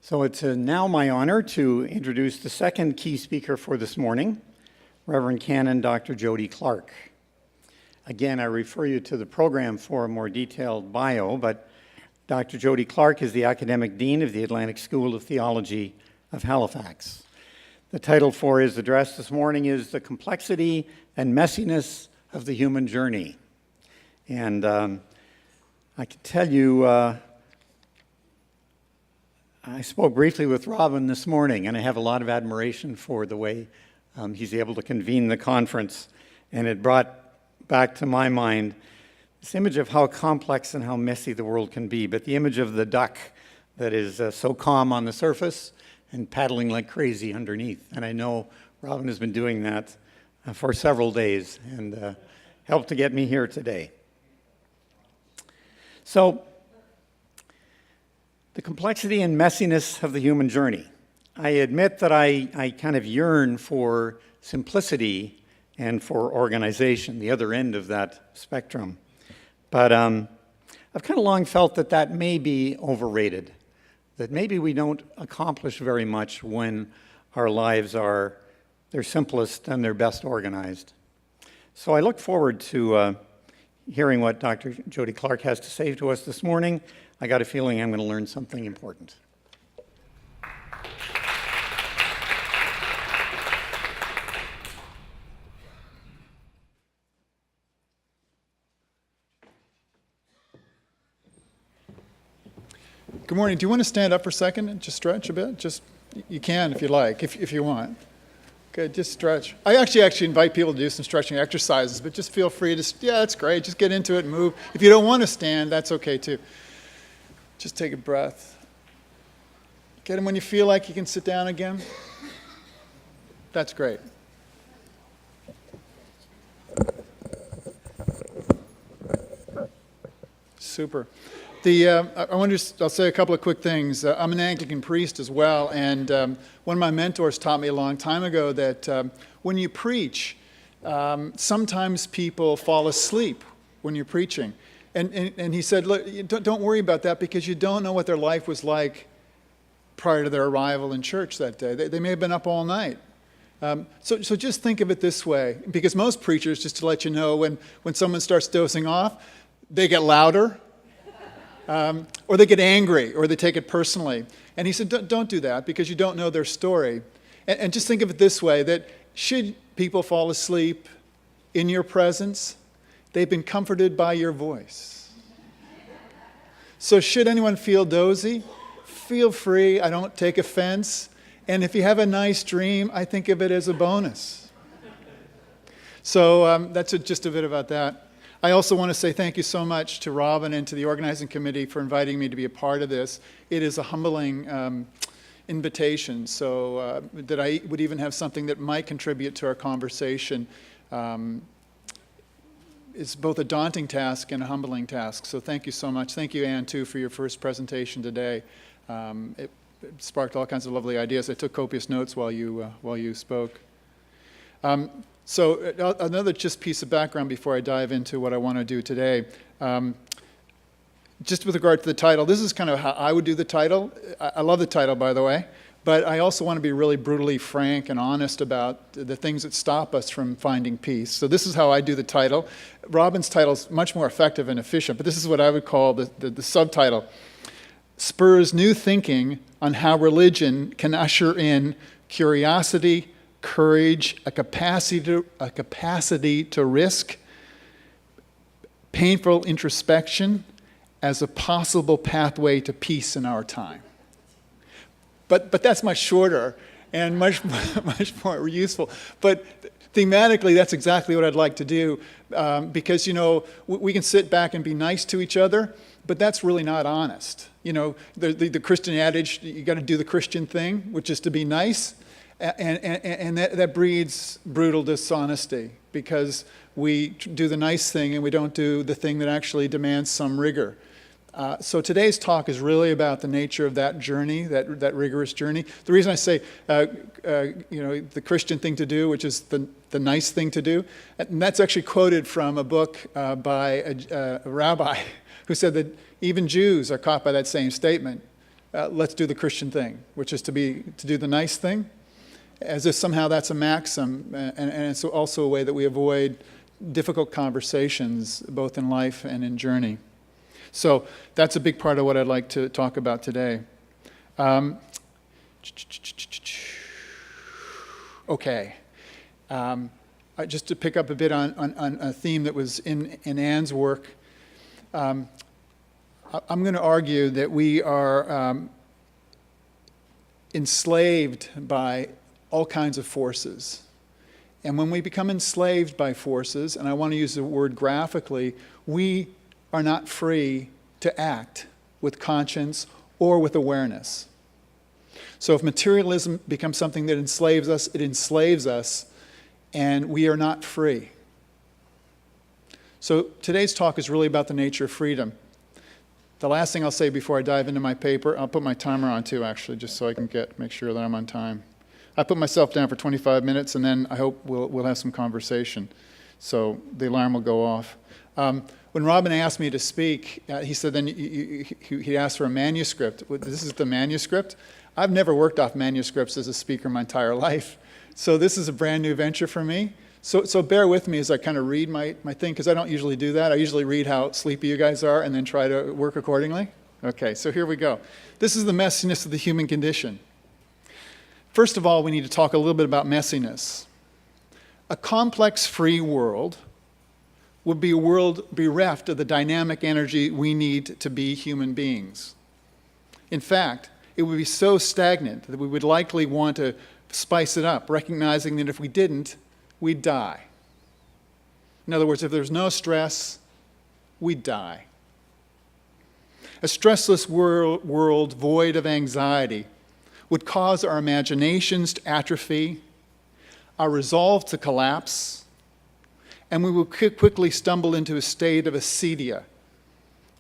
So it's now my honor to introduce the second key speaker for this morning, Reverend Canon Dr. Jody Clarke. Again, I refer you to the program for a more detailed bio, but Dr. Jody Clarke is the Academic Dean of the Atlantic School of Theology of Halifax. The title for his address this morning is The Complexity and Messiness of the Human Journey. And I can tell you, I spoke briefly with Robin this morning, and I have a lot of admiration for the way he's able to convene the conference. And it brought back to my mind this image of how complex and how messy the world can be, but the image of the duck that is so calm on the surface and paddling like crazy underneath. And I know Robin has been doing that for several days and helped to get me here today. So, the complexity and messiness of the human journey. I admit that I kind of yearn for simplicity and for organization, the other end of that spectrum. But I've kind of long felt that that may be overrated, that maybe we don't accomplish very much when our lives are their simplest and their best organized. So I look forward to hearing what Dr. Jody Clarke has to say to us this morning. I got a feeling I'm going to learn something important. Good morning. Do you want to stand up for a second and just stretch a bit? You can if you like, if you want. Good, just stretch. I actually invite people to do some stretching exercises, but just feel free to, that's great. Just get into it and move. If you don't want to stand, that's okay too. Just take a breath. Get them when you feel like you can sit down again. That's great. Super. I'll say a couple of quick things. I'm an Anglican priest as well, and one of my mentors taught me a long time ago that when you preach, sometimes people fall asleep when you're preaching. And he said, look, don't worry about that because you don't know what their life was like prior to their arrival in church that day. They may have been up all night. So just think of it this way, because most preachers, just to let you know, when someone starts dozing off, they get louder, or they get angry, or they take it personally. And he said, don't do that because you don't know their story. And just think of it this way, that should people fall asleep in your presence, they've been comforted by your voice. So should anyone feel dozy, feel free. I don't take offense. And if you have a nice dream, I think of it as a bonus. So that's just a bit about that. I also want to say thank you so much to Robin and to the organizing committee for inviting me to be a part of this. It is a humbling invitation, so that I would even have something that might contribute to our conversation. It's both a daunting task and a humbling task, so thank you so much. Thank you, Anne, too, for your first presentation today. It sparked all kinds of lovely ideas. I took copious notes while you spoke. So another just piece of background before I dive into what I want to do today. Just with regard to the title, this is kind of how I would do the title. I love the title, by the way. But I also want to be really brutally frank and honest about the things that stop us from finding peace. So this is how I do the title. Robin's title is much more effective and efficient, but this is what I would call the subtitle. Spurs new thinking on how religion can usher in curiosity, courage, a capacity to risk, painful introspection as a possible pathway to peace in our time. But that's much shorter and much more useful. But thematically, that's exactly what I'd like to do because, we can sit back and be nice to each other, but that's really not honest. The Christian adage, you got to do the Christian thing, which is to be nice, and that breeds brutal dishonesty because we do the nice thing and we don't do the thing that actually demands some rigor. So today's talk is really about the nature of that journey, that rigorous journey. The reason I say, the Christian thing to do, which is the nice thing to do, and that's actually quoted from a book by a rabbi who said that even Jews are caught by that same statement. let's do the Christian thing, which is to do the nice thing, as if somehow that's a maxim, and it's also a way that we avoid difficult conversations, both in life and in journey. So that's a big part of what I'd like to talk about today. Okay. Just to pick up a bit on a theme that was in Anne's work, I'm going to argue that we are enslaved by all kinds of forces. And when we become enslaved by forces, and I want to use the word graphically, we are not free to act with conscience or with awareness. So if materialism becomes something that enslaves us, it enslaves us, and we are not free. So today's talk is really about the nature of freedom. The last thing I'll say before I dive into my paper, I'll put my timer on too, actually, just so I can make sure that I'm on time. I put myself down for 25 minutes, and then I hope we'll have some conversation. So the alarm will go off. When Robin asked me to speak, he said then he asked for a manuscript. This is the manuscript. I've never worked off manuscripts as a speaker my entire life. So this is a brand new venture for me. So bear with me as I kind of read my thing, because I don't usually do that. I usually read how sleepy you guys are and then try to work accordingly. Okay, so here we go. This is the messiness of the human condition. First of all, we need to talk a little bit about messiness. A complex, free world would be a world bereft of the dynamic energy we need to be human beings. In fact, it would be so stagnant that we would likely want to spice it up, recognizing that if we didn't, we'd die. In other words, if there's no stress, we'd die. A stressless world void of anxiety would cause our imaginations to atrophy, our resolve to collapse, and we would quickly stumble into a state of acedia,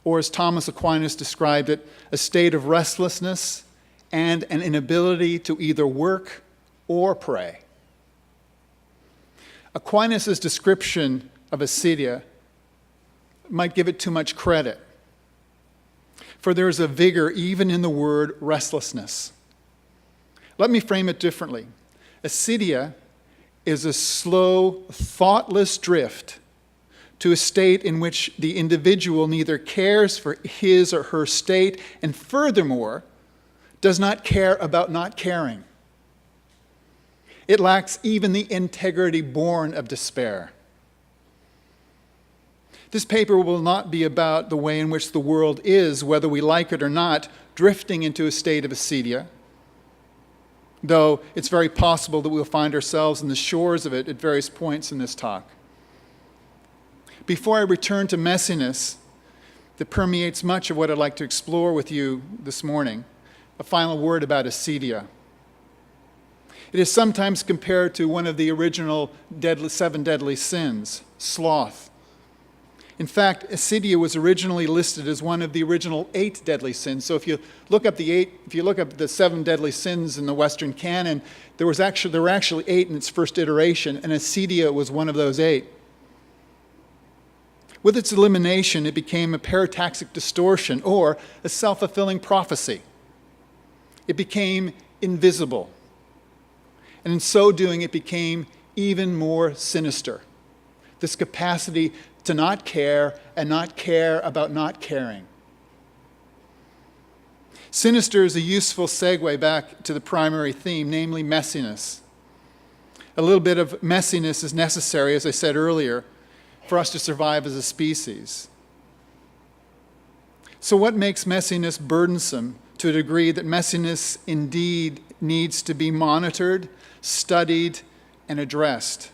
or as Thomas Aquinas described it, a state of restlessness and an inability to either work or pray. Aquinas' description of acedia might give it too much credit, for there is a vigor even in the word restlessness. Let me frame it differently. Acedia is a slow, thoughtless drift to a state in which the individual neither cares for his or her state, and furthermore, does not care about not caring. It lacks even the integrity born of despair. This paper will not be about the way in which the world is, whether we like it or not, drifting into a state of acedia, though it's very possible that we'll find ourselves on the shores of it at various points in this talk. Before I return to messiness that permeates much of what I'd like to explore with you this morning, a final word about acedia. It is sometimes compared to one of the original 7 deadly sins, sloth. In fact, acedia was originally listed as one of the original 8 deadly sins. So if you look up the 7 deadly sins in the Western canon, there were actually 8 in its first iteration, and acedia was one of those 8. With its elimination, it became a parataxic distortion, or a self-fulfilling prophecy. It became invisible. And in so doing, it became even more sinister. This capacity to not care and not care about not caring. Sinister is a useful segue back to the primary theme, namely messiness. A little bit of messiness is necessary, as I said earlier, for us to survive as a species. So what makes messiness burdensome to a degree that messiness indeed needs to be monitored, studied, and addressed?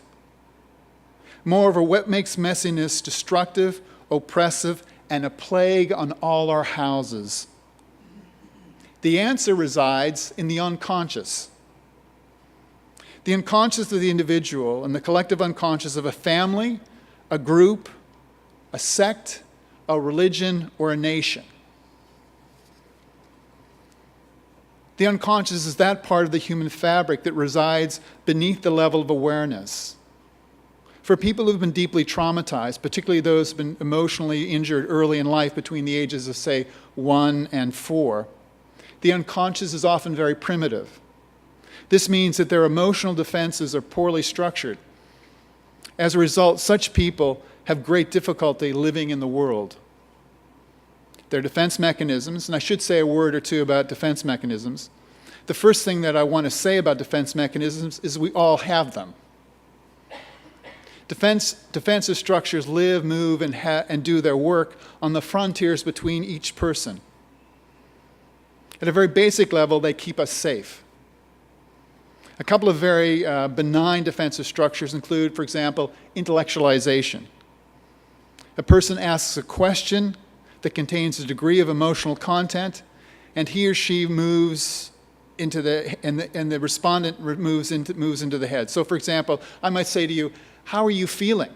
Moreover, what makes messiness destructive, oppressive, and a plague on all our houses? The answer resides in the unconscious. The unconscious of the individual and the collective unconscious of a family, a group, a sect, a religion, or a nation. The unconscious is that part of the human fabric that resides beneath the level of awareness. For people who've been deeply traumatized, particularly those who've been emotionally injured early in life between the ages of, say, 1 and 4, The unconscious is often very primitive. This means that their emotional defenses are poorly structured. As a result, such people have great difficulty living in the world. Their defense mechanisms, and I should say a word or two about defense mechanisms. The first thing that I want to say about defense mechanisms is we all have them. Defensive structures live, move, and do their work on the frontiers between each person. At a very basic level, they keep us safe. A couple of very benign defensive structures include, for example, intellectualization. A person asks a question that contains a degree of emotional content, and he or she moves into and the respondent moves into the head. So, for example, I might say to you, "How are you feeling?"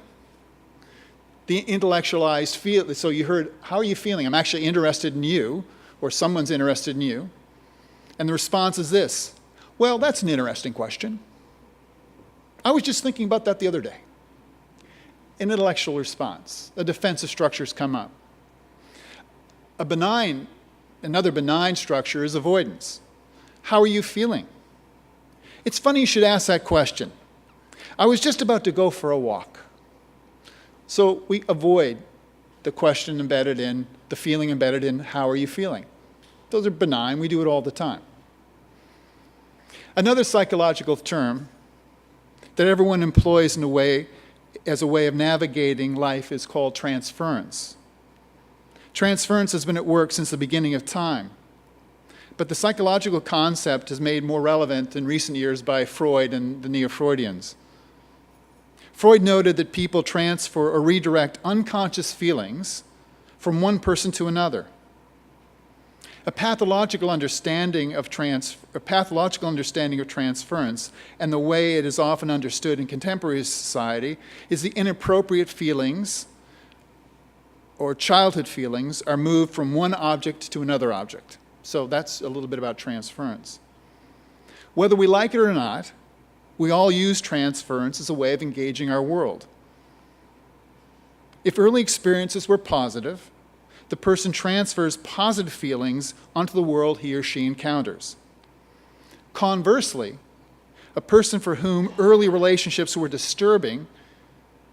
The intellectualized feel. So you heard, "How are you feeling?" I'm actually interested in you, or someone's interested in you, and the response is this: "Well, that's an interesting question. I was just thinking about that the other day." An intellectual response. The defensive structures come up. Another benign structure is avoidance. How are you feeling? It's funny you should ask that question. I was just about to go for a walk. So we avoid the question embedded in, the feeling embedded in, how are you feeling? Those are benign. We do it all the time. Another psychological term that everyone employs as a way of navigating life is called transference. Transference has been at work since the beginning of time. But the psychological concept is made more relevant in recent years by Freud and the Neo-Freudians. Freud noted that people transfer or redirect unconscious feelings from one person to another. A pathological understanding of transference and the way it is often understood in contemporary society is the inappropriate feelings or childhood feelings are moved from one object to another object. So that's a little bit about transference. Whether we like it or not, we all use transference as a way of engaging our world. If early experiences were positive, the person transfers positive feelings onto the world he or she encounters. Conversely, a person for whom early relationships were disturbing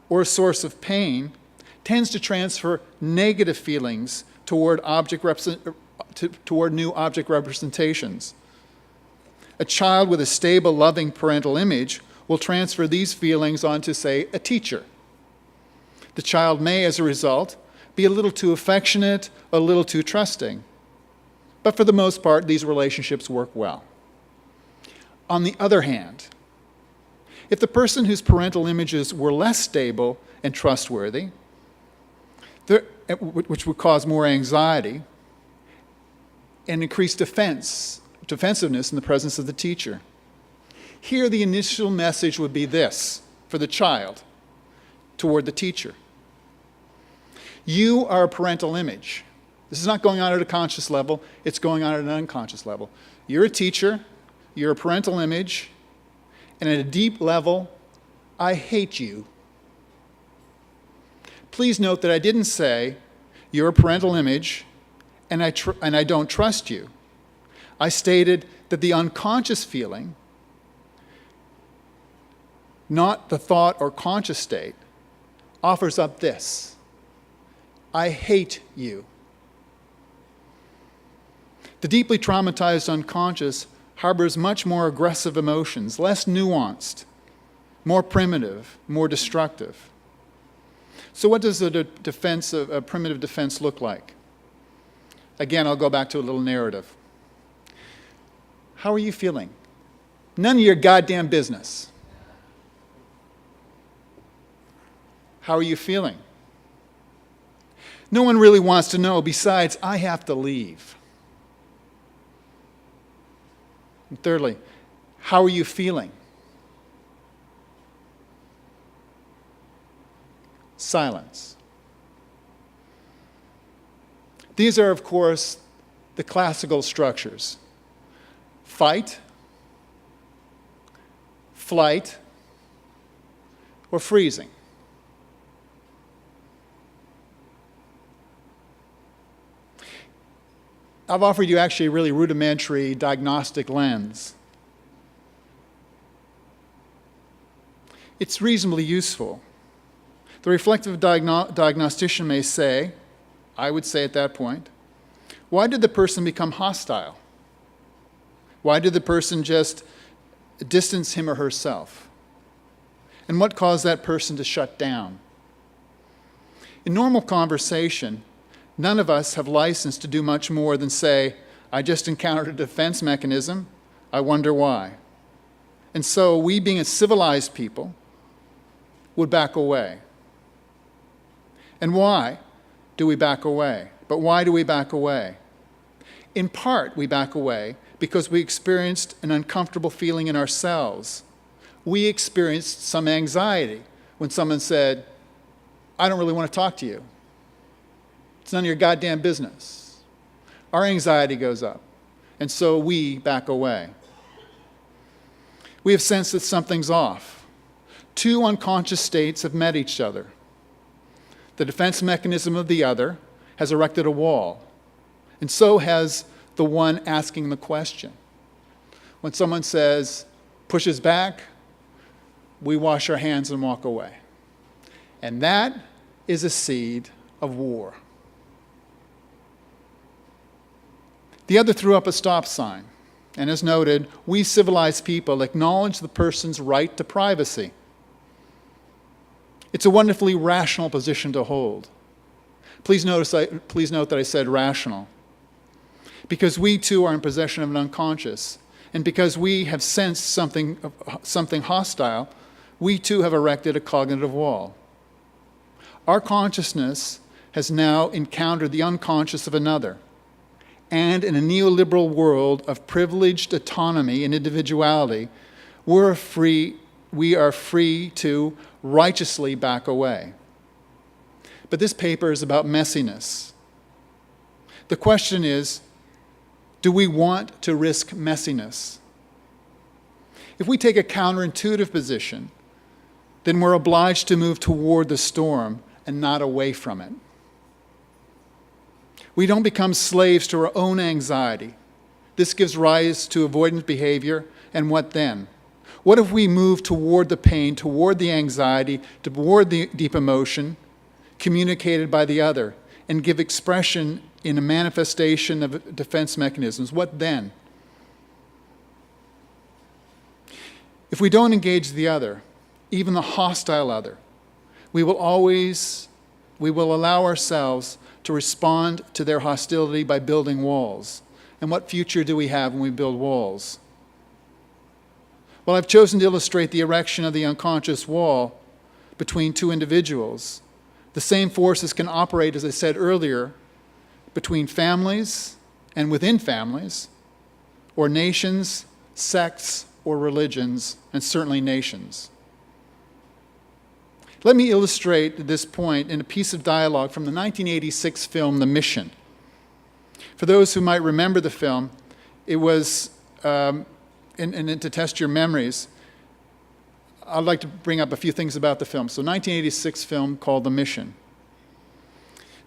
or a source of pain tends to transfer negative feelings toward new object representations. A child with a stable, loving parental image will transfer these feelings onto, say, a teacher. The child may, as a result, be a little too affectionate, a little too trusting. But for the most part, these relationships work well. On the other hand, if the person whose parental images were less stable and trustworthy, which would cause more anxiety and increased defensiveness in the presence of the teacher. Here, the initial message would be this for the child toward the teacher. You are a parental image. This is not going on at a conscious level, it's going on at an unconscious level. You're a teacher, you're a parental image, and at a deep level, I hate you. Please note that I didn't say, you're a parental image, and I don't trust you. I stated that the unconscious feeling, not the thought or conscious state, offers up this: I hate you. The deeply traumatized unconscious harbors much more aggressive emotions, less nuanced, more primitive, more destructive. So what does a primitive defense look like? Again, I'll go back to a little narrative. How are you feeling? None of your goddamn business. How are you feeling? No one really wants to know. Besides, I have to leave. And thirdly, how are you feeling? Silence. These are, of course, the classical structures: fight, flight, or freezing. I've offered you actually a really rudimentary diagnostic lens. It's reasonably useful. The reflective diagnostician may say, I would say at that point, why did the person become hostile? Why did the person just distance him or herself? And what caused that person to shut down? In normal conversation, none of us have license to do much more than say, I just encountered a defense mechanism, I wonder why. And so we, being a civilized people, would back away. And why do we back away? But why do we back away? In part, we back away because we experienced an uncomfortable feeling in ourselves. We experienced some anxiety when someone said, I don't really want to talk to you. It's none of your goddamn business. Our anxiety goes up, and so we back away. We have sensed that something's off. Two unconscious states have met each other. The defense mechanism of the other has erected a wall, and so has the one asking the question. When someone says, pushes back, we wash our hands and walk away. And that is a seed of war. The other threw up a stop sign, and as noted, we civilized people acknowledge the person's right to privacy. It's a wonderfully rational position to hold. Please note that I said rational. Because we too are in possession of an unconscious, and because we have sensed something hostile, we too have erected a cognitive wall. Our consciousness has now encountered the unconscious of another. And in a neoliberal world of privileged autonomy and individuality, we are free to righteously back away. But this paper is about messiness. The question is, do we want to risk messiness? If we take a counterintuitive position, then we're obliged to move toward the storm and not away from it. We don't become slaves to our own anxiety. This gives rise to avoidant behavior, and what then? What if we move toward the pain, toward the anxiety, toward the deep emotion communicated by the other, and give expression in a manifestation of defense mechanisms? What then? If we don't engage the other, even the hostile other, we will allow ourselves to respond to their hostility by building walls. And what future do we have when we build walls? Well, I've chosen to illustrate the erection of the unconscious wall between two individuals. The same forces can operate, as I said earlier, between families and within families, or nations, sects, or religions, and certainly nations. Let me illustrate this point in a piece of dialogue from the 1986 film, The Mission. For those who might remember the film, it was, and to test your memories, I'd like to bring up a few things about the film. So 1986 film called The Mission.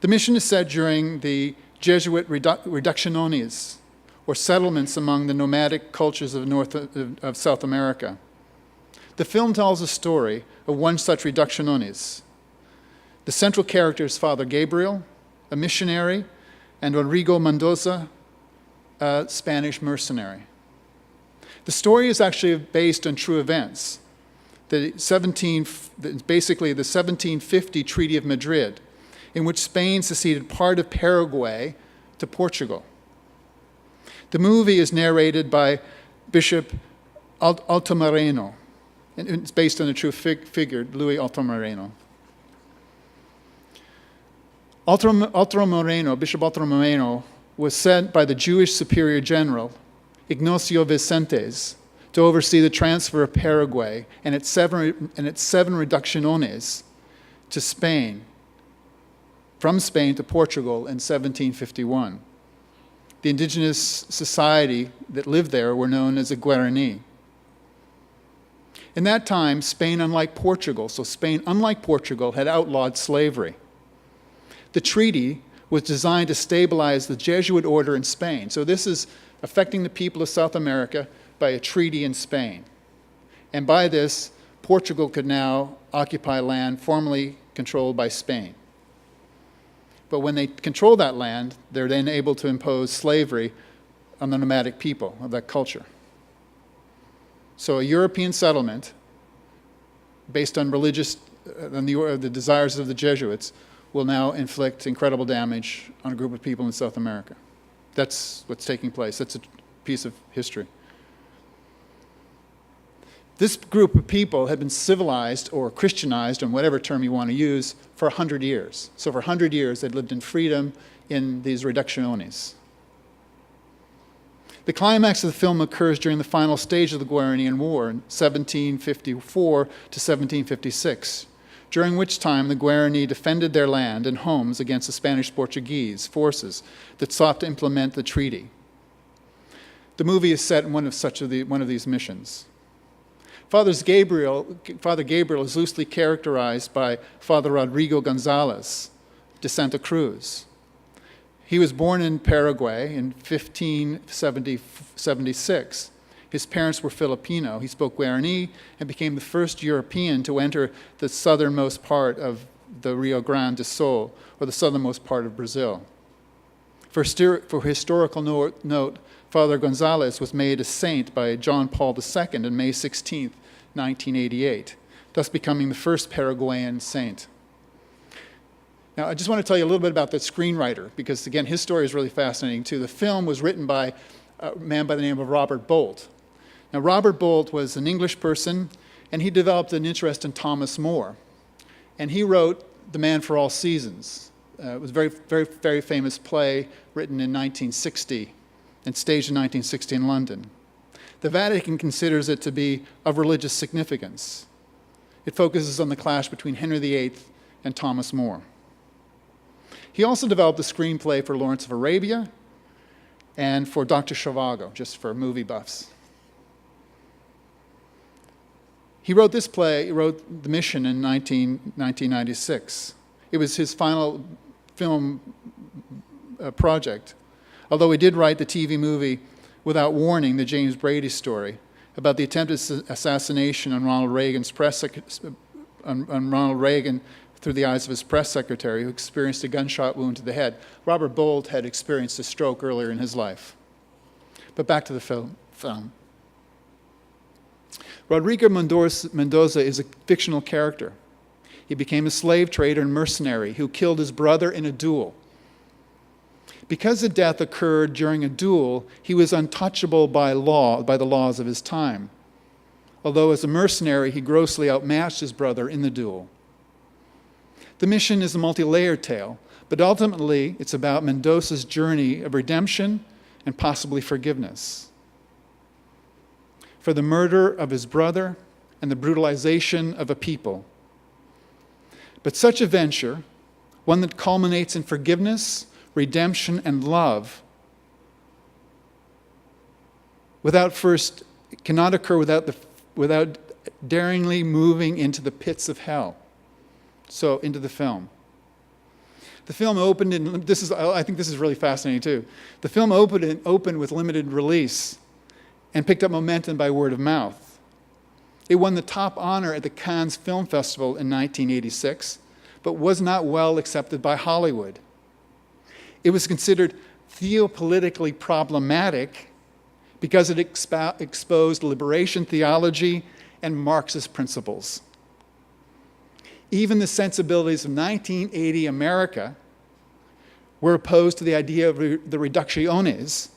The mission is set during the Jesuit reducciones, or settlements among the nomadic cultures of South America. The film tells a story of one such reducciones. The central character is Father Gabriel, a missionary, and Rodrigo Mendoza, a Spanish mercenary. The story is actually based on true events. Basically the 1750 Treaty of Madrid, in which Spain seceded part of Paraguay to Portugal. The movie is narrated by Bishop Altomareno, and it's based on a true figure, Luis Altomareno. Bishop Altomareno was sent by the Jewish Superior General, Ignacio Vicentes, to oversee the transfer of Paraguay and its seven reducciones to Spain, from Spain to Portugal in 1751. The indigenous society that lived there were known as the Guarani. In that time, Spain, unlike Portugal, had outlawed slavery. The treaty was designed to stabilize the Jesuit order in Spain. So this is affecting the people of South America by a treaty in Spain. And by this, Portugal could now occupy land formerly controlled by Spain. But when they control that land, they're then able to impose slavery on the nomadic people of that culture. So a European settlement based on the desires of the Jesuits will now inflict incredible damage on a group of people in South America. That's what's taking place. That's a piece of history. This group of people had been civilized or Christianized, on whatever term you want to use, for 100 years. So for 100 years, they'd lived in freedom in these reducciones. The climax of the film occurs during the final stage of the Guaranian War in 1754 to 1756, during which time the Guarani defended their land and homes against the Spanish-Portuguese forces that sought to implement the treaty. The movie is set in one of these missions. Father Gabriel is loosely characterized by Father Rodrigo Gonzalez de Santa Cruz. He was born in Paraguay in 1576. His parents were Filipino. He spoke Guarani and became the first European to enter the southernmost part of the Rio Grande do Sul, or the southernmost part of Brazil. For historical note, Father Gonzalez was made a saint by John Paul II on May 16, 1988, thus becoming the first Paraguayan saint. Now, I just want to tell you a little bit about the screenwriter, because, again, his story is really fascinating, too. The film was written by a man by the name of Robert Bolt. Now, Robert Bolt was an English person, and he developed an interest in Thomas More. And he wrote The Man for All Seasons. It was a very, very, very famous play written in 1960 and staged in 1960 in London. The Vatican considers it to be of religious significance. It focuses on the clash between Henry VIII and Thomas More. He also developed a screenplay for Lawrence of Arabia and for Dr. Zhivago, just for movie buffs. He wrote this play, he wrote The Mission in 1996. It was his final film project, although he did write the TV movie Without Warning, the James Brady story, about the attempted assassination on Ronald Reagan through the eyes of his press secretary, who experienced a gunshot wound to the head. Robert Bolt had experienced a stroke earlier in his life. But back to the film. Rodrigo Mendoza is a fictional character. He became a slave trader and mercenary who killed his brother in a duel. Because the death occurred during a duel, he was untouchable by the laws of his time. Although as a mercenary, he grossly outmatched his brother in the duel. The Mission is a multi-layered tale, but ultimately it's about Mendoza's journey of redemption and possibly forgiveness for the murder of his brother and the brutalization of a people. But such a venture, one that culminates in forgiveness, redemption, and love, cannot occur without daringly moving into the pits of hell. So, into the film. The film opened, I think this is really fascinating too. The film opened with limited release and picked up momentum by word of mouth. It won the top honor at the Cannes Film Festival in 1986, but was not well accepted by Hollywood. It was considered theopolitically problematic because it exposed liberation theology and Marxist principles. Even the sensibilities of 1980 America were opposed to the idea of the reducciones,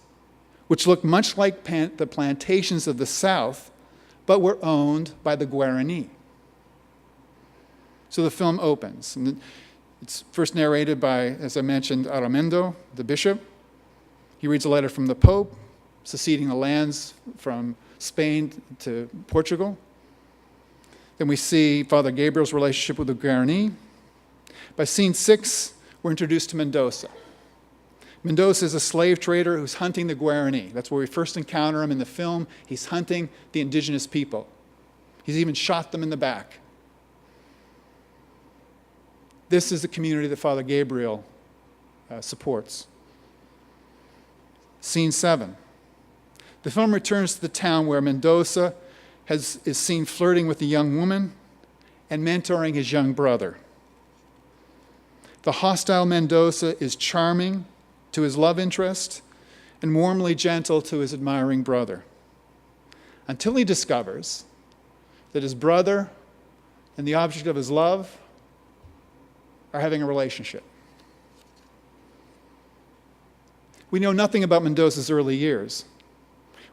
which looked much like the plantations of the South, but were owned by the Guarani. So the film opens. And it's first narrated by, as I mentioned, Aramendo, the bishop. He reads a letter from the Pope, seceding the lands from Spain to Portugal. Then we see Father Gabriel's relationship with the Guarani. By scene 6, we're introduced to Mendoza. Mendoza is a slave trader who's hunting the Guarani. That's where we first encounter him in the film. He's hunting the indigenous people. He's even shot them in the back. This is the community that Father Gabriel supports. Scene 7. The film returns to the town where Mendoza is seen flirting with a young woman and mentoring his young brother. The hostile Mendoza is charming to his love interest and warmly gentle to his admiring brother, until he discovers that his brother and the object of his love are having a relationship. We know nothing about Mendoza's early years.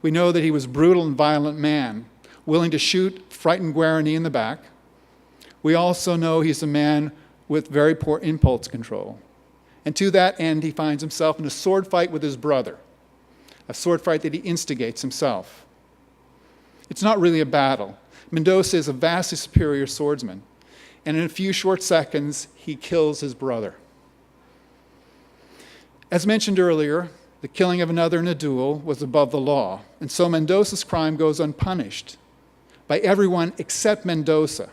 We know that he was a brutal and violent man, willing to shoot frightened Guarani in the back. We also know he's a man with very poor impulse control. And to that end, he finds himself in a sword fight with his brother, a sword fight that he instigates himself. It's not really a battle. Mendoza is a vastly superior swordsman, and in a few short seconds, he kills his brother. As mentioned earlier, the killing of another in a duel was above the law, and so Mendoza's crime goes unpunished by everyone except Mendoza,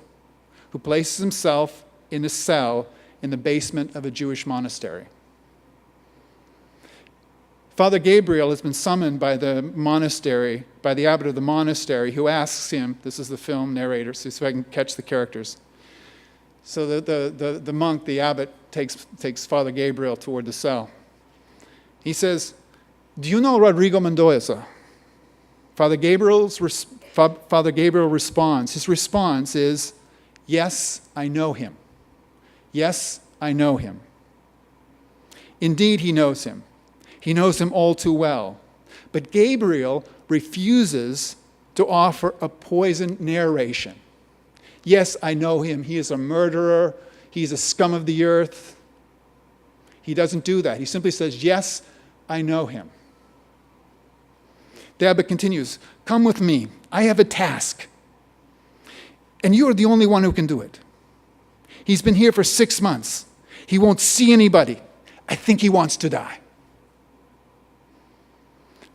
who places himself in a cell in the basement of a Jewish monastery. Father Gabriel has been summoned by the monastery, by the abbot of the monastery, who asks him, this is the film narrator, so I can catch the characters. So the monk, the abbot, takes Father Gabriel toward the cell. He says, "Do you know Rodrigo Mendoza?" Father Gabriel responds. His response is, "Yes, I know him. Yes, I know him." Indeed, he knows him. He knows him all too well. But Gabriel refuses to offer a poisoned narration. Yes, I know him. He is a murderer. He's a scum of the earth. He doesn't do that. He simply says, "Yes, I know him." The abbot continues, "Come with me. I have a task. And you are the only one who can do it. He's been here for 6 months. He won't see anybody. I think he wants to die."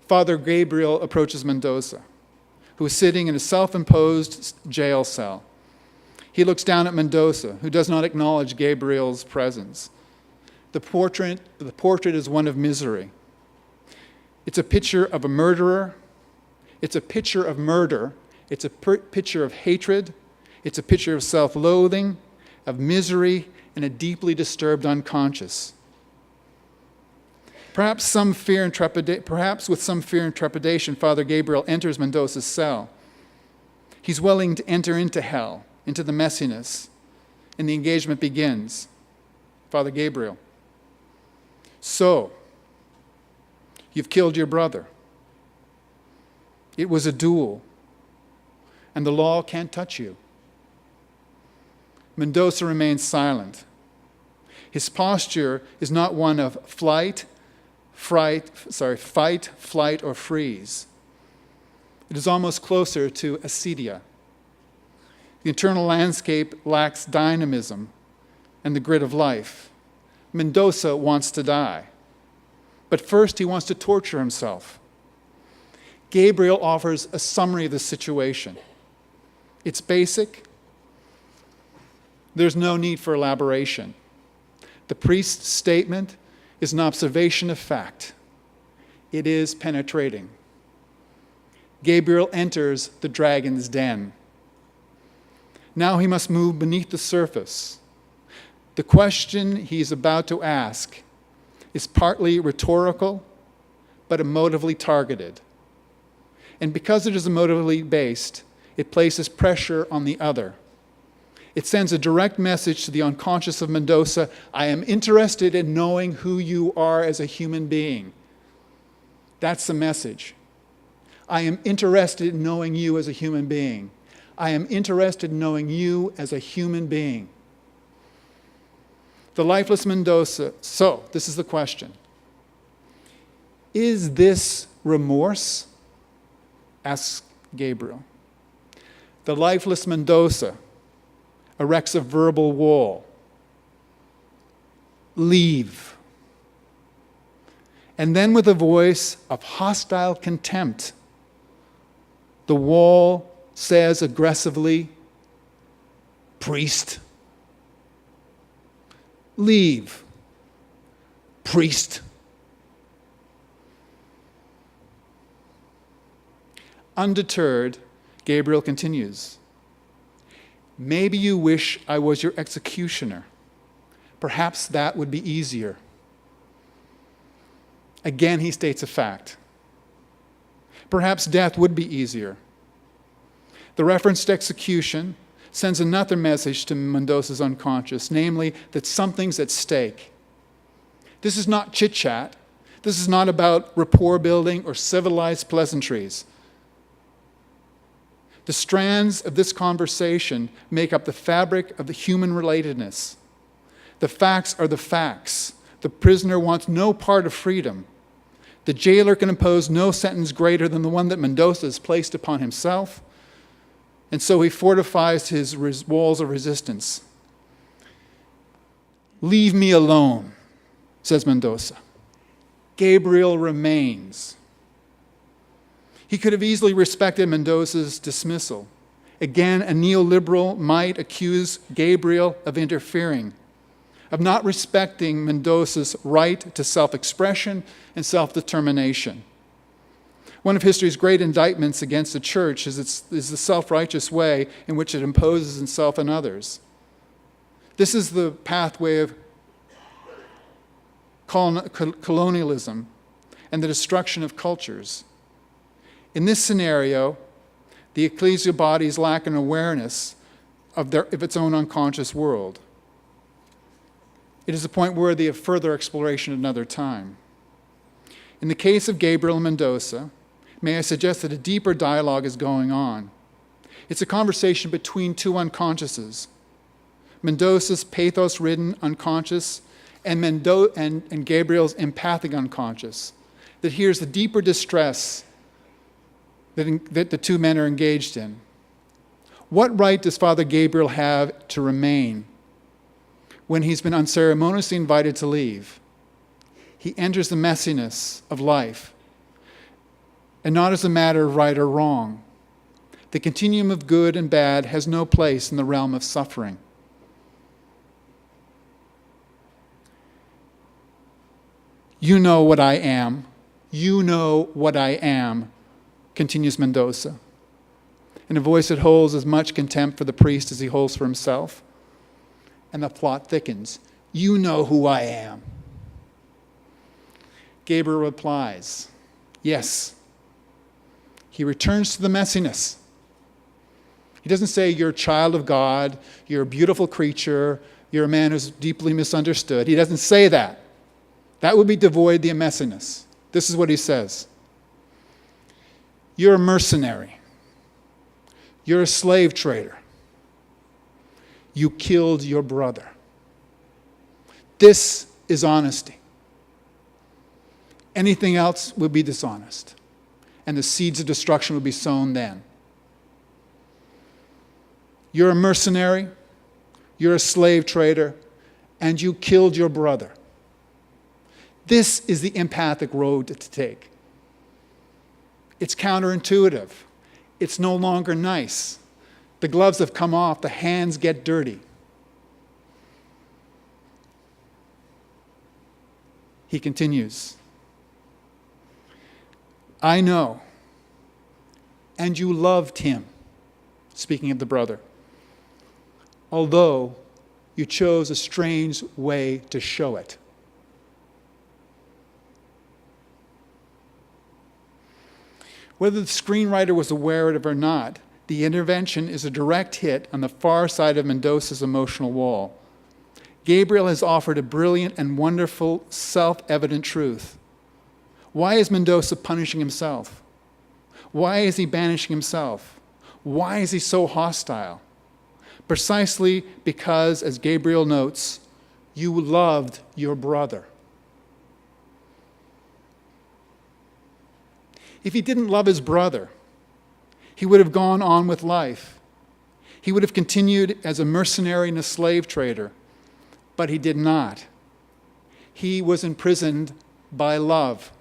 Father Gabriel approaches Mendoza, who is sitting in a self-imposed jail cell. He looks down at Mendoza, who does not acknowledge Gabriel's presence. The portrait is one of misery. It's a picture of a murderer. It's a picture of murder. It's a picture of hatred. It's a picture of self-loathing, of misery, and a deeply disturbed unconscious. Perhaps with some fear and trepidation, Father Gabriel enters Mendoza's cell. He's willing to enter into hell, into the messiness, and the engagement begins. Father Gabriel, "So, you've killed your brother. It was a duel, and the law can't touch you." Mendoza remains silent. His posture is not one of fight, flight, or freeze. It is almost closer to acedia. The internal landscape lacks dynamism and the grit of life. Mendoza wants to die. But first, he wants to torture himself. Gabriel offers a summary of the situation. It's basic. There's no need for elaboration. The priest's statement is an observation of fact. It is penetrating. Gabriel enters the dragon's den. Now he must move beneath the surface. The question he's about to ask is partly rhetorical, but emotively targeted. And because it is emotively based, it places pressure on the other. It sends a direct message to the unconscious of Mendoza: I am interested in knowing who you are as a human being. That's the message. I am interested in knowing you as a human being. I am interested in knowing you as a human being. The lifeless Mendoza. So, this is the question. Is this remorse? Asks Gabriel. The lifeless Mendoza erects a verbal wall. Leave. And then, with a voice of hostile contempt, the wall says aggressively, priest, leave. priest. Undeterred, Gabriel continues, maybe you wish I was your executioner. Perhaps that would be easier. Again, he states a fact. Perhaps death would be easier. The reference to execution sends another message to Mendoza's unconscious, namely that something's at stake. This is not chit-chat. This is not about rapport building or civilized pleasantries. The strands of this conversation make up the fabric of the human relatedness. The facts are the facts. The prisoner wants no part of freedom. The jailer can impose no sentence greater than the one that Mendoza has placed upon himself, and so he fortifies his walls of resistance. Leave me alone, says Mendoza. Gabriel remains. He could have easily respected Mendoza's dismissal. Again, a neoliberal might accuse Gabriel of interfering, of not respecting Mendoza's right to self-expression and self-determination. One of history's great indictments against the church is the self-righteous way in which it imposes itself on others. This is the pathway of colonialism and the destruction of cultures. In this scenario, the ecclesial bodies lack an awareness of its own unconscious world. It is a point worthy of further exploration at another time. In the case of Gabriel and Mendoza, may I suggest that a deeper dialogue is going on. It's a conversation between two unconsciouses, Mendoza's pathos-ridden unconscious and Gabriel's empathic unconscious, that hears the deeper distress that the two men are engaged in. What right does Father Gabriel have to remain when he's been unceremoniously invited to leave? He enters the messiness of life, and not as a matter of right or wrong. The continuum of good and bad has no place in the realm of suffering. You know what I am. You know what I am, continues Mendoza, in a voice that holds as much contempt for the priest as he holds for himself. And the plot thickens. You know who I am. Gabriel replies, yes. He returns to the messiness. He doesn't say, you're a child of God, you're a beautiful creature, you're a man who's deeply misunderstood. He doesn't say that. That would be devoid the messiness. This is what he says. You're a mercenary. You're a slave trader. You killed your brother. This is honesty. Anything else would be dishonest, and the seeds of destruction would be sown then. You're a mercenary, you're a slave trader, and you killed your brother. This is the empathic road to take. It's counterintuitive. It's no longer nice. The gloves have come off, the hands get dirty. He continues, I know, and you loved him, speaking of the brother, although you chose a strange way to show it. Whether the screenwriter was aware of it or not, the intervention is a direct hit on the far side of Mendoza's emotional wall. Gabriel has offered a brilliant and wonderful, self-evident truth. Why is Mendoza punishing himself? Why is he banishing himself? Why is he so hostile? Precisely because, as Gabriel notes, you loved your brother. If he didn't love his brother, he would have gone on with life. He would have continued as a mercenary and a slave trader, but he did not. He was imprisoned by love.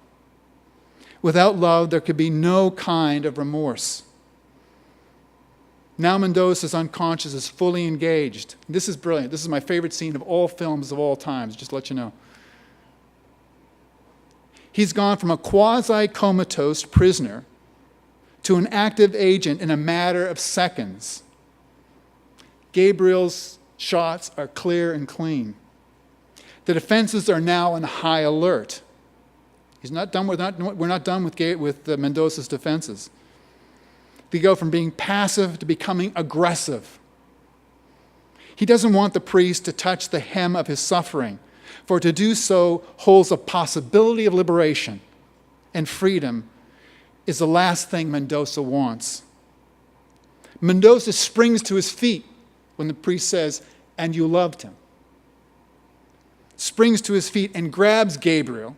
Without love, there could be no kind of remorse. Now Mendoza's unconscious is fully engaged. This is brilliant. This is my favorite scene of all films of all times, just to let you know. He's gone from a quasi-comatose prisoner to an active agent in a matter of seconds. Gabriel's shots are clear and clean. The defenses are now on high alert. We're not done with Mendoza's defenses. They go from being passive to becoming aggressive. He doesn't want the priest to touch the hem of his suffering, for to do so holds a possibility of liberation, and freedom is the last thing Mendoza wants. Mendoza springs to his feet when the priest says, "And you loved him." Springs to his feet and grabs Gabriel.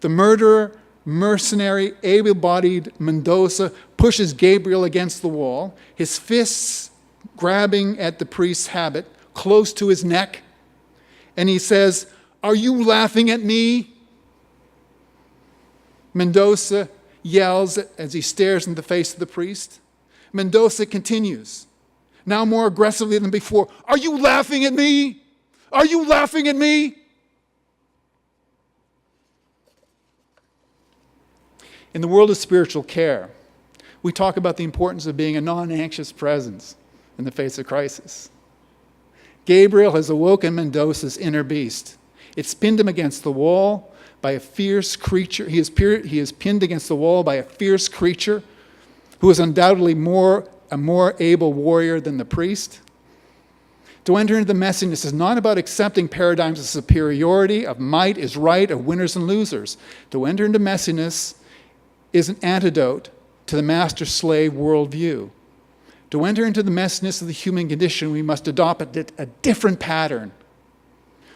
The murderer, mercenary, able-bodied Mendoza pushes Gabriel against the wall, his fists grabbing at the priest's habit, close to his neck, and he says, "Are you laughing at me?" Mendoza yells as he stares in the face of the priest. Mendoza continues, now more aggressively than before, "Are you laughing at me? Are you laughing at me?" In the world of spiritual care, we talk about the importance of being a non-anxious presence in the face of crisis. Gabriel has awoken Mendoza's inner beast. It's pinned him against the wall by a fierce creature. He is pinned against the wall by a fierce creature who is undoubtedly a more able warrior than the priest. To enter into the messiness is not about accepting paradigms of superiority, of might is right, of winners and losers. To enter into messiness is an antidote to the master-slave worldview. To enter into the messiness of the human condition, we must adopt a different pattern,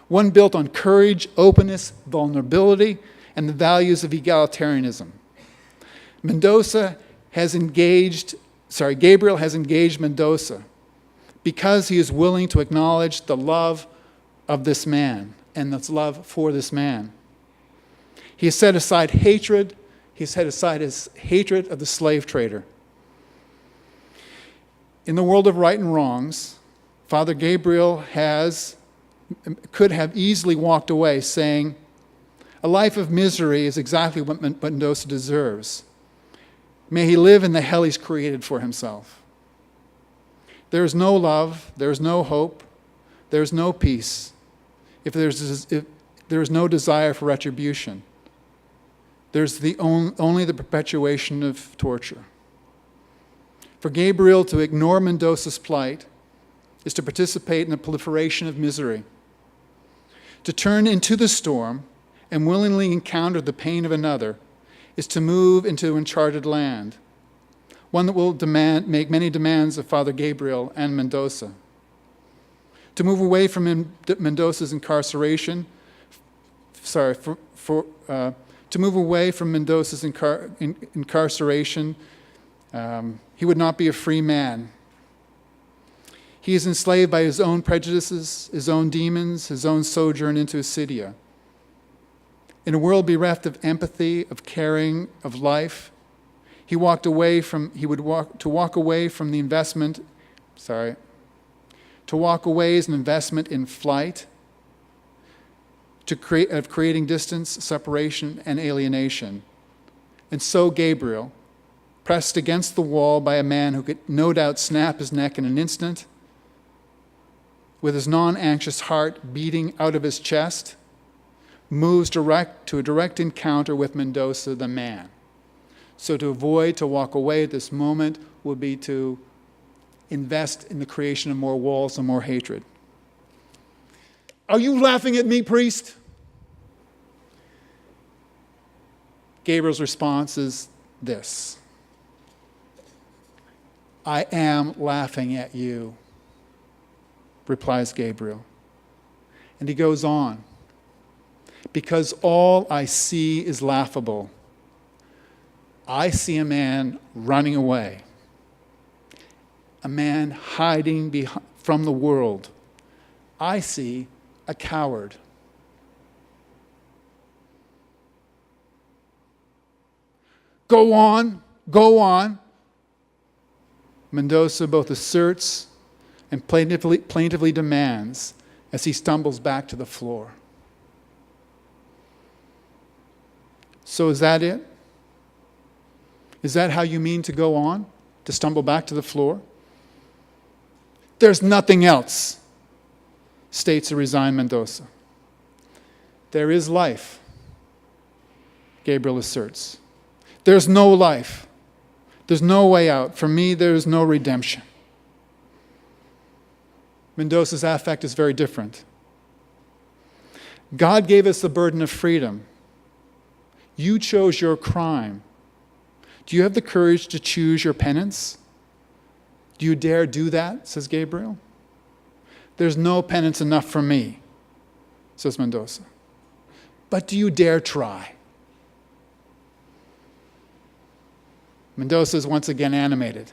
one built on courage, openness, vulnerability, and the values of egalitarianism. Gabriel has engaged Mendoza because he is willing to acknowledge the love of this man and his love for this man. He has set aside hatred. He set aside his hatred of the slave trader. In the world of right and wrongs, Father Gabriel could have easily walked away saying, "A life of misery is exactly what Mendoza deserves. May he live in the hell he's created for himself." There is no love, there is no hope, there is no peace if there is no desire for retribution. There's only the perpetuation of torture. For Gabriel to ignore Mendoza's plight is to participate in the proliferation of misery. To turn into the storm and willingly encounter the pain of another is to move into uncharted land, one that will make many demands of Father Gabriel and Mendoza. To move away from Mendoza's incarceration, he would not be a free man. He is enslaved by his own prejudices, his own demons, his own sojourn into acedia. In a world bereft of empathy, of caring, of life, to walk away from the investment, to walk away is an investment in flight, of creating distance, separation, and alienation. And so Gabriel, pressed against the wall by a man who could no doubt snap his neck in an instant, with his non-anxious heart beating out of his chest, moves to a direct encounter with Mendoza, the man. So to walk away at this moment would be to invest in the creation of more walls and more hatred. "Are you laughing at me, priest?" Gabriel's response is this: "I am laughing at you," replies Gabriel. And he goes on, "Because all I see is laughable. I see a man running away, a man hiding from the world. I see a coward." "Go on, go on," Mendoza both asserts and plaintively demands as he stumbles back to the floor. So is that it? Is that how you mean to go on? To stumble back to the floor? There's nothing else, states a resigned Mendoza. There is life, Gabriel asserts. There's no life. There's no way out. For me, there is no redemption. Mendoza's affect is very different. God gave us the burden of freedom. You chose your crime. Do you have the courage to choose your penance? Do you dare do that, says Gabriel? There's no penance enough for me, says Mendoza. But do you dare try? Mendoza is once again animated.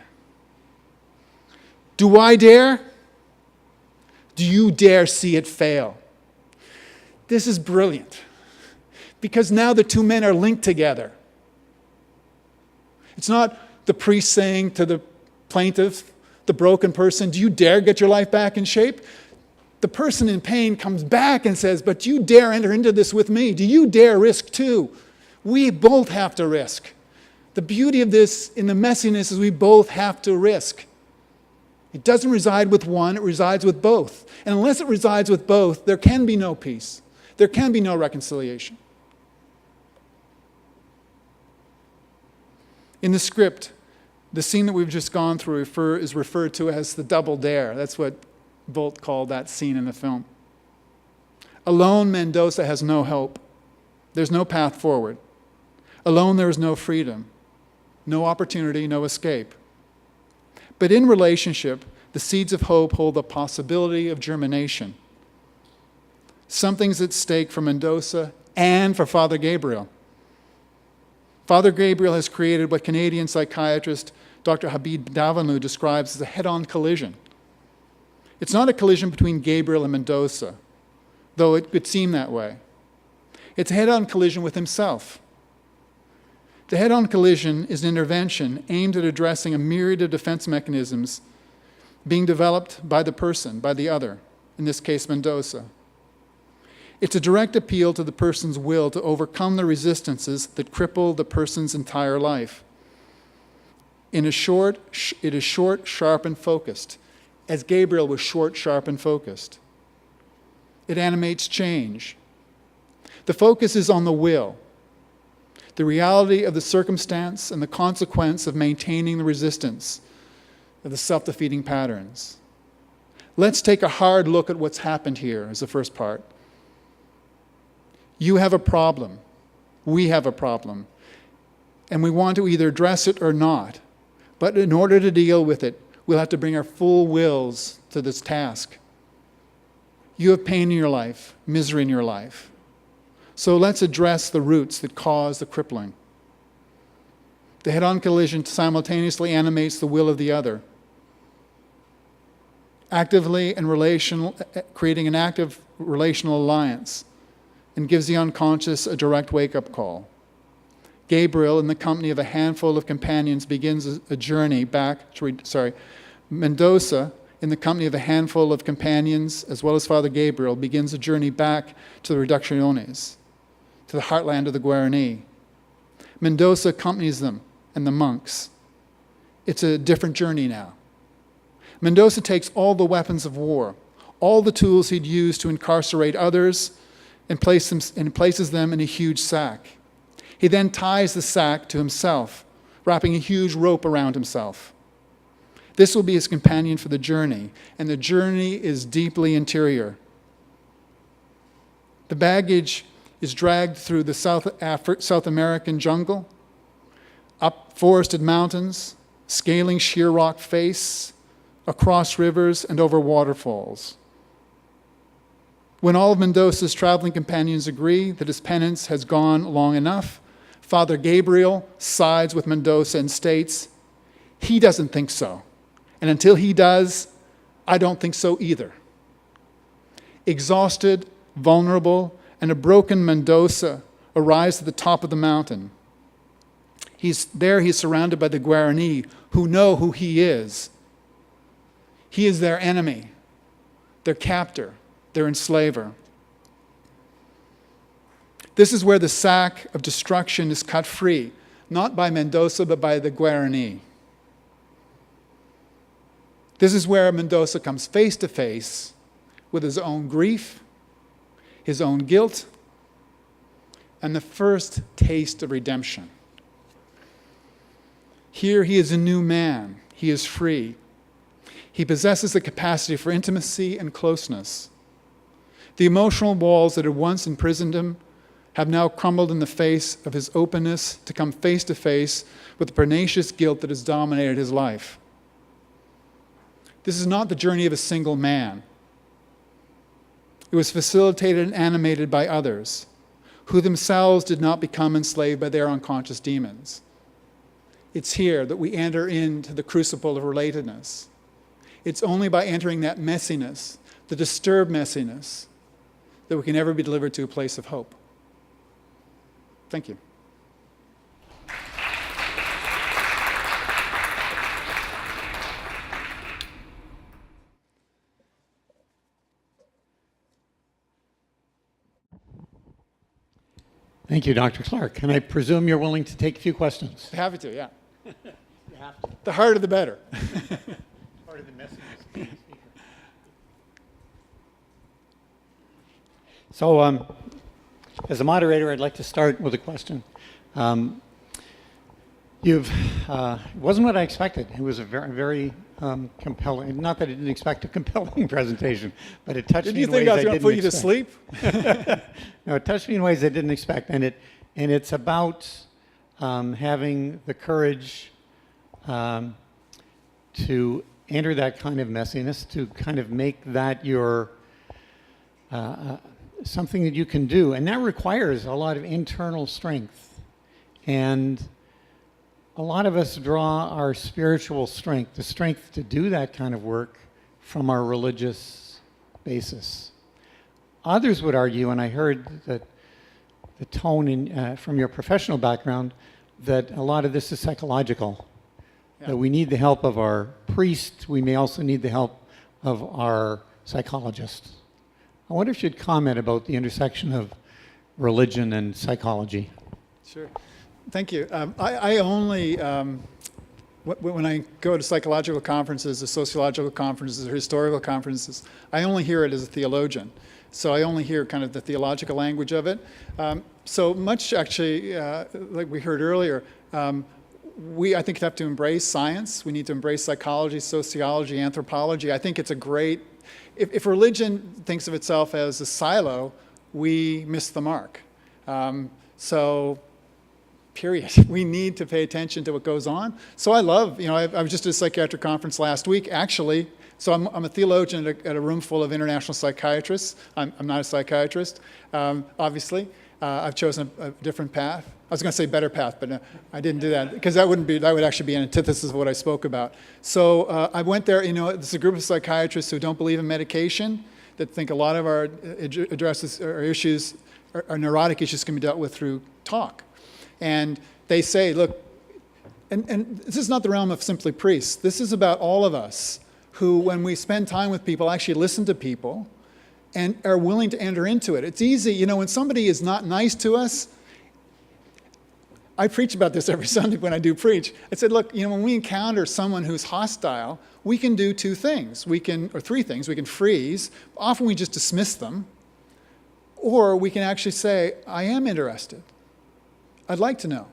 Do I dare? Do you dare see it fail? This is brilliant, because now the two men are linked together. It's not the priest saying to the plaintiff, the broken person, do you dare get your life back in shape? The person in pain comes back and says, but you dare enter into this with me. Do you dare risk too? We both have to risk. The beauty of this in the messiness is we both have to risk. It doesn't reside with one, it resides with both. And unless it resides with both, there can be no peace. There can be no reconciliation. In the script, the scene that we've just gone through is referred to as the double dare. That's what Bolt called that scene in the film. Alone, Mendoza has no hope. There's no path forward. Alone, there is no freedom, no opportunity, no escape. But in relationship, the seeds of hope hold the possibility of germination. Something's at stake for Mendoza and for Father Gabriel. Father Gabriel has created what Canadian psychiatrist Dr. Habib Davanloo describes as a head-on collision. It's not a collision between Gabriel and Mendoza, though it could seem that way. It's a head-on collision with himself. The head-on collision is an intervention aimed at addressing a myriad of defense mechanisms being developed by the person, by the other, in this case Mendoza. It's a direct appeal to the person's will to overcome the resistances that cripple the person's entire life. It is short, sharp, and focused, as Gabriel was short, sharp, and focused. It animates change. The focus is on the will, the reality of the circumstance and the consequence of maintaining the resistance of the self-defeating patterns. Let's take a hard look at what's happened here as the first part. You have a problem. We have a problem. And we want to either address it or not. But in order to deal with it, we'll have to bring our full wills to this task. You have pain in your life, misery in your life. So let's address the roots that cause the crippling. The head-on collision simultaneously animates the will of the other, actively and creating an active relational alliance, and gives the unconscious a direct wake-up call. Gabriel, in the company of a handful of companions, begins a journey back to, Mendoza, in the company of a handful of companions, as well as Father Gabriel, begins a journey back to the Reducciones, to the heartland of the Guarani. Mendoza accompanies them and the monks. It's a different journey now. Mendoza takes all the weapons of war, all the tools he'd used to incarcerate others, and places them in a huge sack. He then ties the sack to himself, wrapping a huge rope around himself. This will be his companion for the journey, and the journey is deeply interior. The baggage is dragged through the South American jungle, up forested mountains, scaling sheer rock face, across rivers, and over waterfalls. When all of Mendoza's traveling companions agree that his penance has gone long enough, Father Gabriel sides with Mendoza and states, he doesn't think so. And until he does, I don't think so either. Exhausted, vulnerable, and a broken Mendoza arrives at the top of the mountain. He's surrounded by the Guarani, who know who he is. He is their enemy, their captor, their enslaver. This is where the sack of destruction is cut free, not by Mendoza, but by the Guarani. This is where Mendoza comes face to face with his own grief, his own guilt, and the first taste of redemption. Here he is a new man. He is free. He possesses the capacity for intimacy and closeness. The emotional walls that had once imprisoned him have now crumbled in the face of his openness to come face to face with the pernicious guilt that has dominated his life. This is not the journey of a single man. It was facilitated and animated by others, who themselves did not become enslaved by their unconscious demons. It's here that we enter into the crucible of relatedness. It's only by entering that messiness, the disturbed messiness, that we can ever be delivered to a place of hope. Thank you. Thank you, Dr. Clarke. And I presume you're willing to take a few questions? Happy to, yeah. You have to. The harder the better. Part of the messiness. So, as a moderator, I'd like to start with a question. It wasn't what I expected. It was a very, very compelling, not that I didn't expect a compelling presentation, but it touched me in ways I didn't expect. Did you think I was going to put you to sleep? No, it touched me in ways I didn't expect. And it's about having the courage to enter that kind of messiness, to kind of make that your something that you can do. And that requires a lot of internal strength. And a lot of us draw our spiritual strength, the strength to do that kind of work, from our religious basis. Others would argue, and I heard that the tone from your professional background, that a lot of this is psychological, that we need the help of our priest, we may also need the help of our psychologist. I wonder if you'd comment about the intersection of religion and psychology. Sure. Thank you. I only, when I go to psychological conferences or sociological conferences or historical conferences, I only hear it as a theologian. So I only hear kind of the theological language of it. So much actually, like we heard earlier, I think have to embrace science. We need to embrace psychology, sociology, anthropology. I think it's a great, if religion thinks of itself as a silo, we miss the mark. Period. We need to pay attention to what goes on. So I love, I was just at a psychiatric conference last week, actually. So I'm a theologian at a room full of international psychiatrists. I'm not a psychiatrist, obviously. I've chosen a different path. I was going to say better path, but no, I didn't do that, because that would actually be an antithesis of what I spoke about. So I went there, it's a group of psychiatrists who don't believe in medication, that think a lot of our addresses or issues, our neurotic issues, can be dealt with through talk. And they say, look, and this is not the realm of simply priests. This is about all of us who, when we spend time with people, actually listen to people and are willing to enter into it. It's easy, when somebody is not nice to us. I preach about this every Sunday when I do preach. I said, look, when we encounter someone who's hostile, we can do two things. Or three things. We can freeze. Often we just dismiss them. Or we can actually say, I am interested. I'd like to know.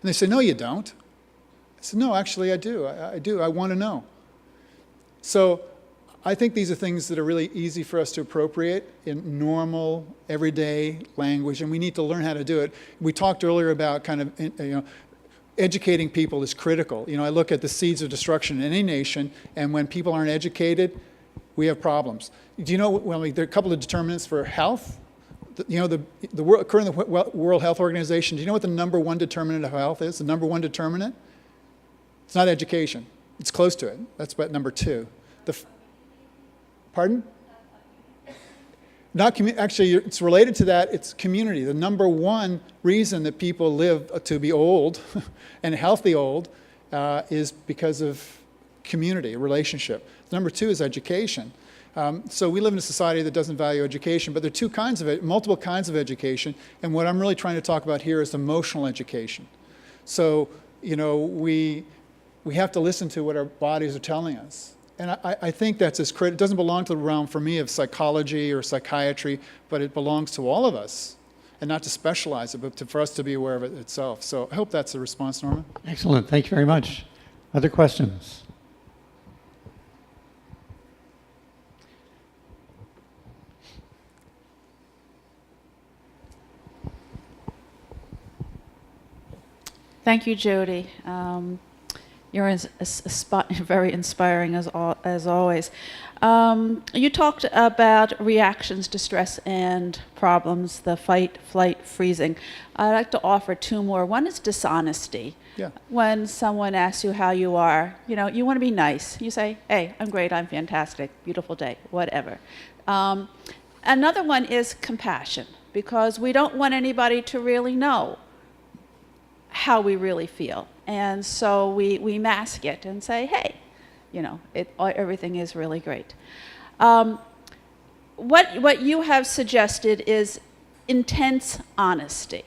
And they say, no, you don't. I said, no, actually I do. I do. I want to know. So I think these are things that are really easy for us to appropriate in normal, everyday language, and we need to learn how to do it. We talked earlier about kind of, educating people is critical. I look at the seeds of destruction in any nation, and when people aren't educated, we have problems. Do you know, there are a couple of determinants for health. According to the World Health Organization, do you know what the number one determinant of health is? The number one determinant? It's not education. It's close to it. That's about number two. Pardon? Actually, it's related to that. It's community. The number one reason that people live to be old and healthy old is because of community, relationship. Number two is education. So we live in a society that doesn't value education, but there are multiple kinds of education, and what I'm really trying to talk about here is emotional education. So, we have to listen to what our bodies are telling us. And I think that's it doesn't belong to the realm for me of psychology or psychiatry, but it belongs to all of us, and not to specialize it, but for us to be aware of it itself. So I hope that's a response, Norman. Excellent. Thank you very much. Other questions? Thank you, Jody. You're very inspiring as always. You talked about reactions to stress and problems, the fight, flight, freezing. I'd like to offer two more. One is dishonesty. Yeah. When someone asks you how you are, you want to be nice. You say, hey, I'm great, I'm fantastic, beautiful day, whatever. Another one is compassion, because we don't want anybody to really know how we really feel. And so we mask it and say, hey, everything is really great. What you have suggested is intense honesty.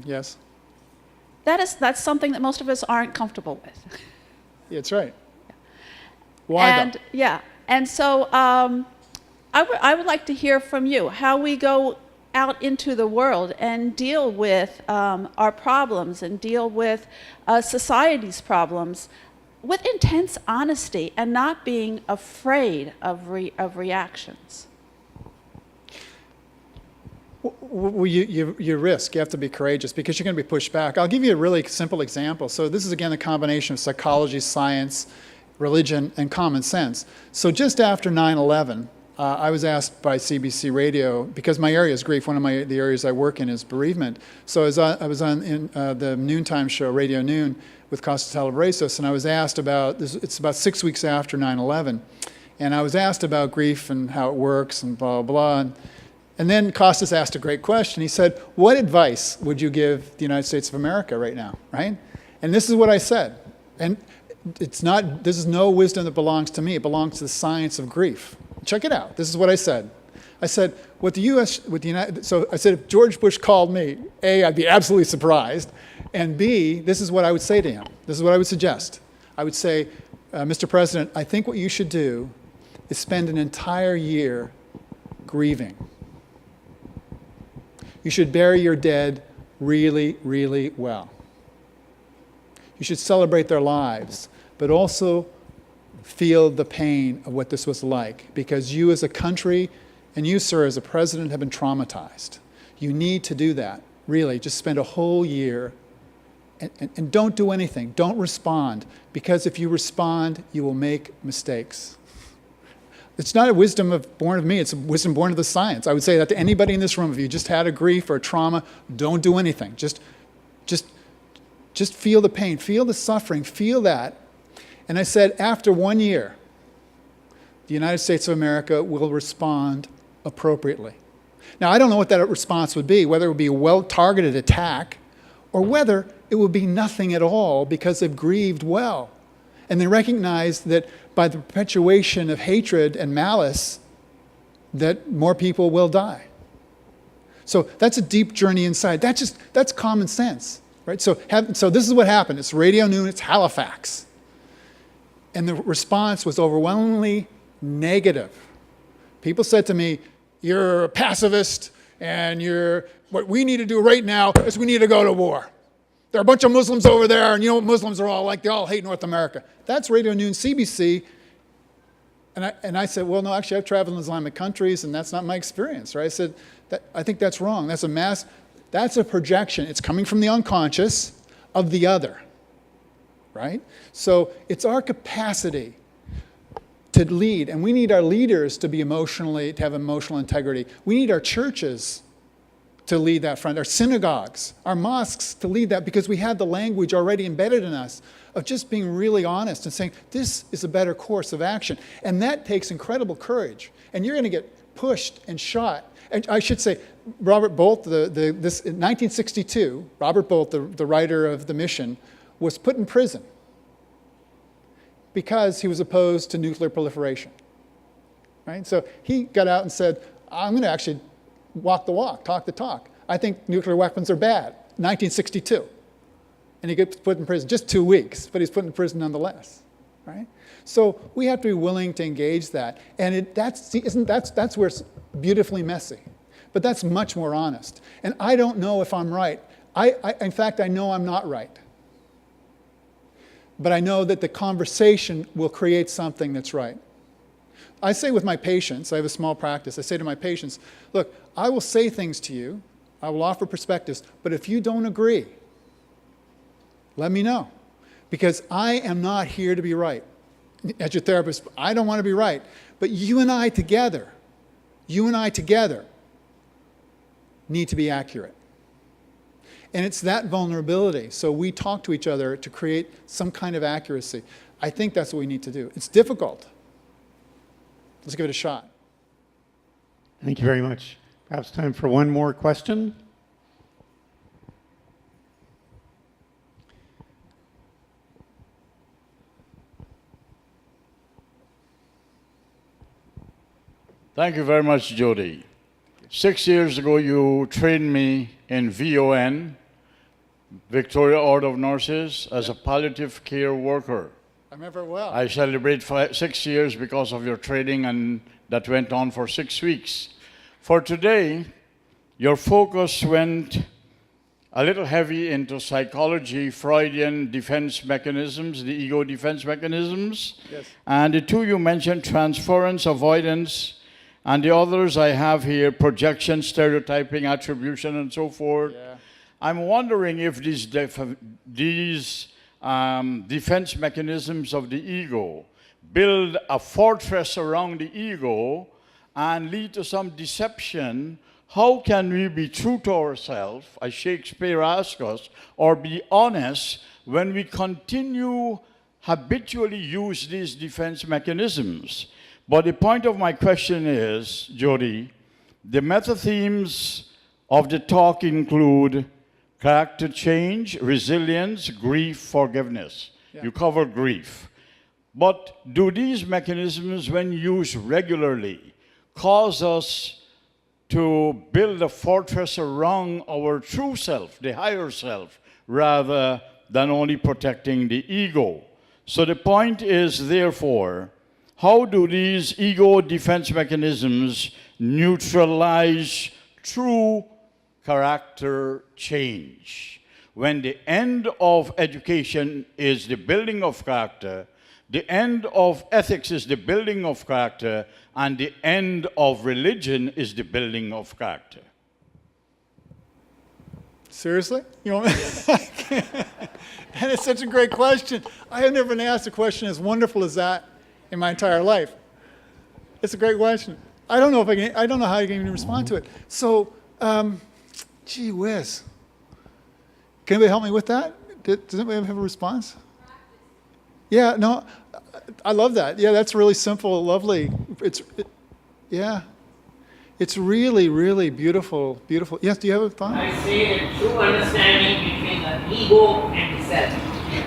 Yes. That's something that most of us aren't comfortable with. Yeah, that's right. Why though? Yeah, and so I would like to hear from you how we go out into the world and deal with our problems and deal with society's problems with intense honesty and not being afraid of reactions. Well, you risk. You have to be courageous because you're going to be pushed back. I'll give you a really simple example. So this is, again, the combination of psychology, science, religion, and common sense. So just after 9/11, I was asked by CBC Radio, because my area is grief, one of the areas I work in is bereavement. So I was on the noontime show, Radio Noon, with Costas Talabresos, and I was asked about, it's about 6 weeks after 9/11, and I was asked about grief and how it works and blah, blah, blah. And then Costas asked a great question. He said, what advice would you give the United States of America right now, right? And this is what I said. And this is no wisdom that belongs to me. It belongs to the science of grief. Check it out. This is what I said. I said, so I said, if George Bush called me, A, I'd be absolutely surprised, and B, this is what I would say to him. This is what I would suggest. I would say, Mr. President, I think what you should do is spend an entire year grieving. You should bury your dead really, really well. You should celebrate their lives, but also feel the pain of what this was like, because you as a country and you, sir, as a president have been traumatized. You need to do that, really. Just spend a whole year and don't do anything. Don't respond, because if you respond, you will make mistakes. It's not a wisdom born of me, it's a wisdom born of the science. I would say that to anybody in this room. If you just had a grief or a trauma, don't do anything. Just feel the pain, feel the suffering, feel that. And I said, after 1 year, the United States of America will respond appropriately. Now, I don't know what that response would be, whether it would be a well-targeted attack or whether it would be nothing at all because they've grieved well. And they recognize that by the perpetuation of hatred and malice, that more people will die. So that's a deep journey inside. That's common sense, right? So this is what happened. It's Radio Noon, it's Halifax. And the response was overwhelmingly negative. People said to me, you're a pacifist, and what we need to do right now is we need to go to war. There are a bunch of Muslims over there, and you know what Muslims are all like? They all hate North America. That's Radio Noon, CBC. And I said, well, no, actually, I've traveled in Islamic countries, and that's not my experience, right? I said, I think that's wrong. That's a projection. It's coming from the unconscious of the other, right? So it's our capacity to lead, and we need our leaders to have emotional integrity. We need our churches to lead that front, our synagogues, our mosques to lead that, because we have the language already embedded in us of just being really honest and saying, this is a better course of action. And that takes incredible courage. And you're going to get pushed and shot. And I should say, Robert Bolt, in 1962, Robert Bolt, the writer of The Mission, was put in prison because he was opposed to nuclear proliferation. right? So he got out and said, I'm going to actually walk the walk, talk the talk. I think nuclear weapons are bad. 1962. And he gets put in prison, just 2 weeks, but he's put in prison nonetheless, right? So we have to be willing to engage that. And that's where it's beautifully messy. But that's much more honest. And I don't know if I'm right. In fact, I know I'm not right. But I know that the conversation will create something that's right. I say with my patients, I have a small practice, I say to my patients, look, I will say things to you, I will offer perspectives, but if you don't agree, let me know. Because I am not here to be right. As your therapist, I don't want to be right. But you and I together need to be accurate. And it's that vulnerability. So we talk to each other to create some kind of accuracy. I think that's what we need to do. It's difficult. Let's give it a shot. Thank you very much. Perhaps time for one more question. Thank you very much, Jody. 6 years ago, you trained me in VON, Victoria Order of Nurses, as a palliative care worker. I remember it well. I celebrate 6 years because of your training, and that went on for 6 weeks. For today, your focus went a little heavy into psychology, Freudian defense mechanisms, the ego defense mechanisms. Yes. And the two you mentioned, transference, avoidance, and the others I have here, projection, stereotyping, attribution, and so forth. Yeah. I'm wondering if these defense mechanisms of the ego build a fortress around the ego and lead to some deception. How can we be true to ourselves, as Shakespeare asks us, or be honest when we continue habitually use these defense mechanisms? But the point of my question is, Jody, the meta themes of the talk include character change, resilience, grief, forgiveness. Yeah. You cover grief. But do these mechanisms, when used regularly, cause us to build a fortress around our true self, the higher self, rather than only protecting the ego? So the point is, therefore, how do these ego defense mechanisms neutralize true character change? When the end of education is the building of character, the end of ethics is the building of character, and the end of religion is the building of character. Seriously? You want me? And it's such a great question. I have never been asked a question as wonderful as that in my entire life. It's a great question. I don't know how I can even respond to it. So, gee whiz. Can anybody help me with that? Does anybody have a response? Yeah, no, I love that. Yeah, that's really simple, lovely. Yeah. It's really, really beautiful, beautiful. Yes, do you have a thought? I say that true understanding between the ego and the self.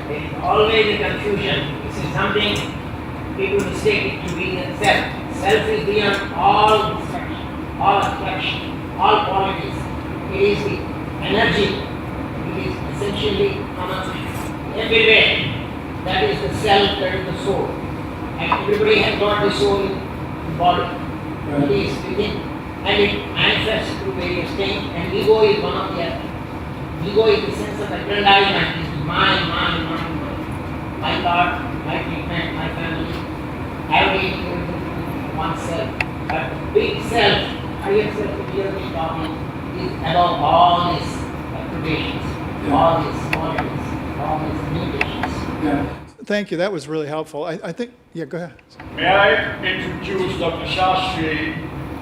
There is always a confusion. This is something people mistake it to be the self. Self is beyond all construction, all attraction, all qualities. It is the energy. It is essentially everywhere. That is the self, that is the soul. And everybody has got the soul in the body. It is within. And it manifests through various things. And ego is one of the other. Ego is the sense of aggrandizement. It is mine. My thought, my treatment, my family. Everything is oneself. But the big self, higher self that we are talking, is above all these approbations, all these qualities, all these mutations. Yeah. Thank you. That was really helpful. I think, yeah, go ahead. May I introduce Dr. Shastri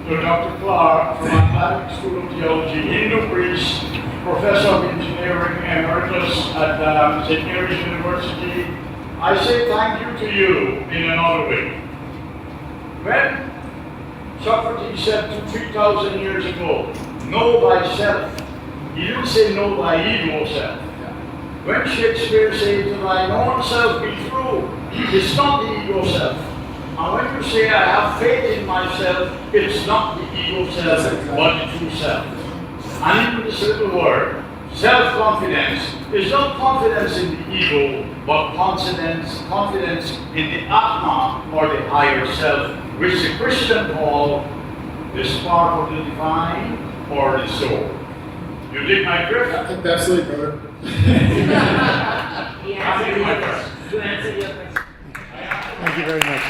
to Dr. Clarke from Atlantic School of Theology, Hindu priest, professor of engineering emeritus at St. Mary's University. I say thank you to you in another way. When Socrates said 3,000 years ago, know thyself, he didn't say know thy ego self. When Shakespeare said to thine own self be true, it's not the ego self. And when you say I have faith in myself, it's not the ego self, but the true self. And into this little word, self-confidence is not confidence in the ego, but confidence in the Atma, or the higher self, which the Christian call the spark of the divine or the soul. You dig my drift? Absolutely, brother. He answered your question. To answer your question. Thank you very much.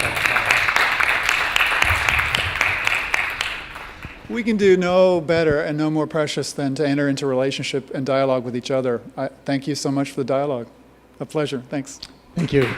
We can do no better and no more precious than to enter into relationship and dialogue with each other. Thank you so much for the dialogue. A pleasure. Thanks. Thank you.